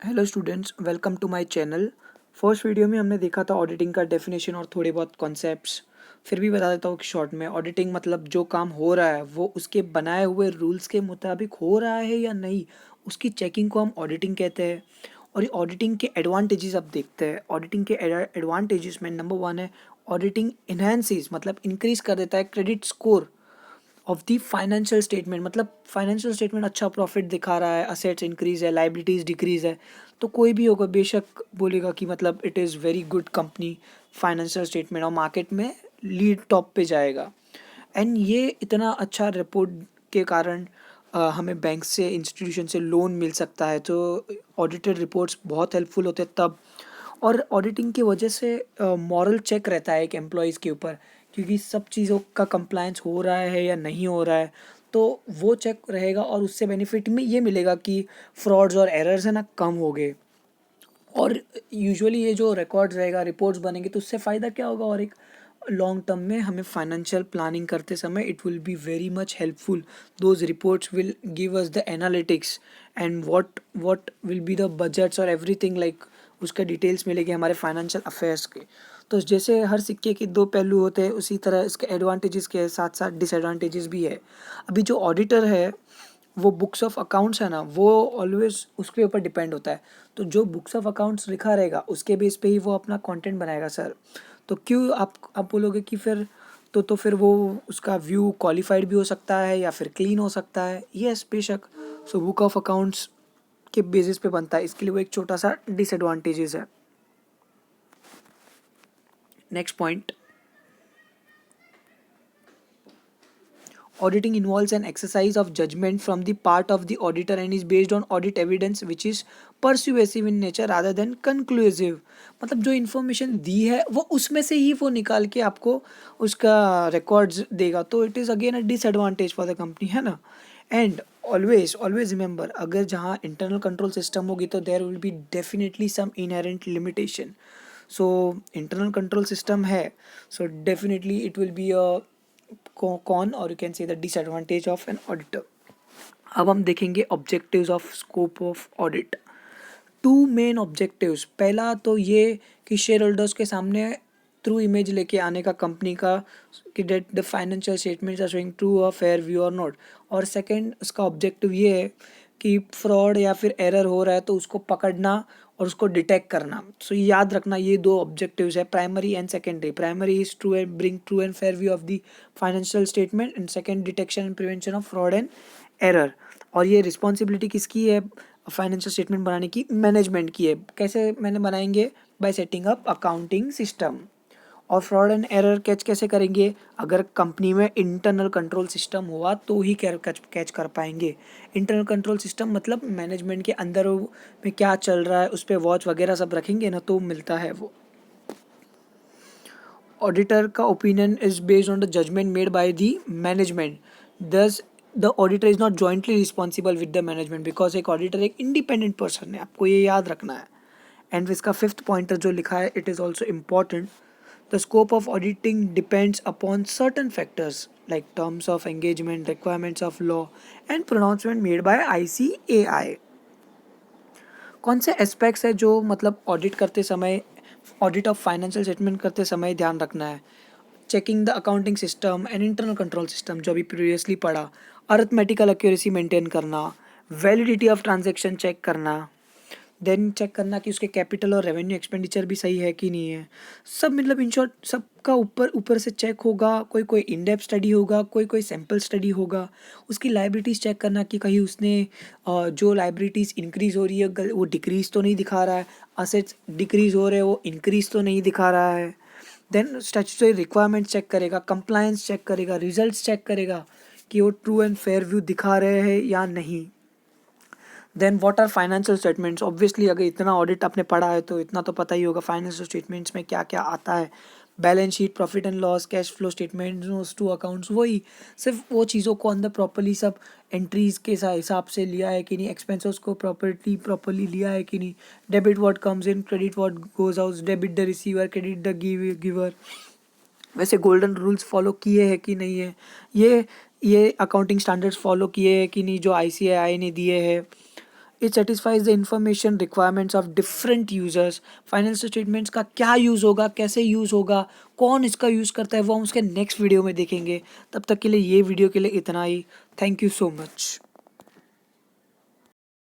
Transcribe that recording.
Hello students, welcome to my channel. First video में हमने देखा था ऑडिटिंग का डेफिनेशन और थोड़े बहुत कॉन्सेप्ट्स। फिर भी बता देता हूँ कि शॉर्ट में ऑडिटिंग मतलब जो काम हो रहा है वो उसके बनाए हुए रूल्स के मुताबिक हो रहा है या नहीं, उसकी चेकिंग को हम ऑडिटिंग कहते हैं। और ये ऑडिटिंग के एडवांटेजेस अब देखते हैं। ऑडिटिंग के एडवांटेजेस में नंबर वन है, ऑडिटिंग इन्हेंसिस मतलब इंक्रीज कर देता है credit score of the financial statement. मतलब फाइनेंशियल स्टेटमेंट अच्छा प्रॉफिट दिखा रहा है, असेट्स इंक्रीज है, लाइबिलिटीज डिक्रीज है, तो कोई भी होगा बेशक बोलेगा कि मतलब it is very good company financial statement, और मार्केट में लीड टॉप पे जाएगा। एंड ये इतना अच्छा रिपोर्ट के कारण हमें बैंक से इंस्टीट्यूशन से लोन मिल सकता है। तो ऑडिटेड रिपोर्ट्स बहुत हेल्पफुल होते हैं तब। और ऑडिटिंग की वजह से मॉरल चेक रहता है एक एम्प्लॉयज़ के ऊपर, क्योंकि सब चीज़ों का कंप्लायंस हो रहा है या नहीं हो रहा है, तो वो चेक रहेगा और उससे बेनिफिट में ये मिलेगा कि फ्रॉड्स और एरर्स है ना कम हो गए। और यूजुअली ये जो रिकॉर्ड्स रहेगा, रिपोर्ट्स बनेंगे, तो उससे फ़ायदा क्या होगा, और एक लॉन्ग टर्म में हमें फाइनेंशियल प्लानिंग करते समय it will be very much helpful. Those reports will give us the analytics and what will be the budgets और एवरीथिंग, लाइक उसके डिटेल्स मिलेगी हमारे फाइनेंशियल अफेयर्स के। तो जैसे हर सिक्के के दो पहलू होते हैं, उसी तरह इसके एडवांटेजेस के साथ साथ डिसएडवांटेजेस भी है। अभी जो ऑडिटर है वो बुक्स ऑफ अकाउंट्स है ना, वो ऑलवेज उसके ऊपर डिपेंड होता है। तो जो बुक्स ऑफ अकाउंट्स लिखा रहेगा उसके बेस पे ही वो अपना कंटेंट बनाएगा सर। तो क्यों आप बोलोगे कि फिर तो फिर वो उसका व्यू क्वालिफाइड भी हो सकता है या फिर क्लीन हो सकता है, यस बेशक। सो बुक ऑफ अकाउंट्स के बेसिस पे बनता है, इसके लिए वो एक छोटा सा डिसएडवांटेजेस है। Next point, auditing involves an exercise of judgment from the part of the auditor and is based on audit evidence which is persuasive in nature rather than conclusive। मतलब जो इन्फॉर्मेशन दी है वो उसमें से ही वो निकाल के आपको उसका रिकॉर्ड्स देगा, तो it is again a disadvantage for the company, है ना। एंड ऑलवेज ऑलवेज रिमेंबर, अगर जहाँ इंटरनल कंट्रोल सिस्टम होगी तो there will be definitely some inherent limitation. So internal control system है, so definitely it will be a con, और you can say the disadvantage of an auditor. अब हम देखेंगे objectives of scope of audit. Two main objectives, पहला तो ये कि share holders के सामने थ्रू इमेज लेके आने का कंपनी का, कि that the financial statements are showing true और फेयर व्यू और नॉट। और सेकंड उसका ऑब्जेक्टिव ये है कि फ्रॉड या फिर एरर हो रहा है तो उसको पकड़ना और उसको डिटेक्ट करना। सो याद रखना, ये दो ऑब्जेक्टिव्स है, primary and secondary. Primary is true and bring true and fair view of the financial statement, and second detection and prevention of fraud and error. और ये रिस्पॉन्सिबिलिटी किसकी है फाइनेंशियल स्टेटमेंट बनाने की? मैनेजमेंट की है। कैसे मैंने बनाएंगे? Bye setting up accounting system. और फ्रॉड एंड एरर कैच कैसे करेंगे? अगर कंपनी में इंटरनल कंट्रोल सिस्टम हुआ तो ही कैच कर पाएंगे। इंटरनल कंट्रोल सिस्टम मतलब मैनेजमेंट के अंदर में क्या चल रहा है उस पर वॉच वगैरह सब रखेंगे ना, तो मिलता है वो। ऑडिटर का opinion is based on the judgement made by the management, thus the auditor is not jointly responsible with the management, because एक ऑडिटर एक इंडिपेंडेंट पर्सन है, आपको ये याद रखना है। एंड इसका फिफ्थ पॉइंटर जो लिखा है, it is also important. The scope of auditing depends upon certain factors like terms of engagement, requirements of law and pronouncement made by ICAI। कौन से एस्पेक्ट्स है जो मतलब ऑडिट करते समय, ऑडिट ऑफ फाइनेंशियल स्टेटमेंट करते समय ध्यान रखना है? Checking the accounting system and internal control system जो अभी प्रीवियसली पढ़ा, अरिथमेटिकल एक्यूरेसी मेंटेन करना, वैलिडिटी ऑफ ट्रांजैक्शन चेक करना, देन चेक करना कि उसके कैपिटल और रेवेन्यू एक्सपेंडिचर भी सही है कि नहीं है। सब मतलब इन शॉर्ट सबका ऊपर ऊपर से चेक होगा। कोई कोई इन डेप्थ स्टडी होगा, कोई कोई सैम्पल स्टडी होगा। उसकी लाइबिलिटीज़ चेक करना कि कहीं उसने जो लाइबिलिटीज़ इंक्रीज़ हो रही है वो डिक्रीज़ तो नहीं दिखा रहा है, असेट्स डिक्रीज़ हो रहे हैं वो इंक्रीज़ तो नहीं दिखा रहा है। देन स्टैट्यूटरी रिक्वायरमेंट चेक करेगा, कंप्लायंस चेक करेगा, रिजल्ट्स चेक करेगा कि वो ट्रू एंड फेयर व्यू दिखा रहे हैं या नहीं। Then what are financial statements, obviously अगर इतना ऑडिट आपने पढ़ा है तो इतना तो पता ही होगा फाइनेंशियल स्टेटमेंट्स में क्या क्या आता है। Balance sheet, profit and loss, cash flow statement, notes to accounts, वही सिर्फ वो चीज़ों को अंदर प्रॉपर्ली सब एंट्रीज के हिसाब से लिया है कि नहीं, एक्सपेंसेस को प्रॉपर्ली लिया है कि नहीं, debit what comes in, credit what goes out, debit the receiver, credit the giver, वैसे गोल्डन रूल्स फॉलो किए हैं कि नहीं है, ये अकाउंटिंग स्टैंडर्ड्स फॉलो किए हैं कि नहीं जो ICAI ने दिए हैं। It satisfies the information requirements of different users. Financial statements का क्या यूज़ होगा, कैसे यूज़ होगा, कौन इसका यूज़ करता है, वो हम उसके नेक्स्ट वीडियो में देखेंगे। तब तक के लिए ये वीडियो के लिए इतना ही। Thank you so much.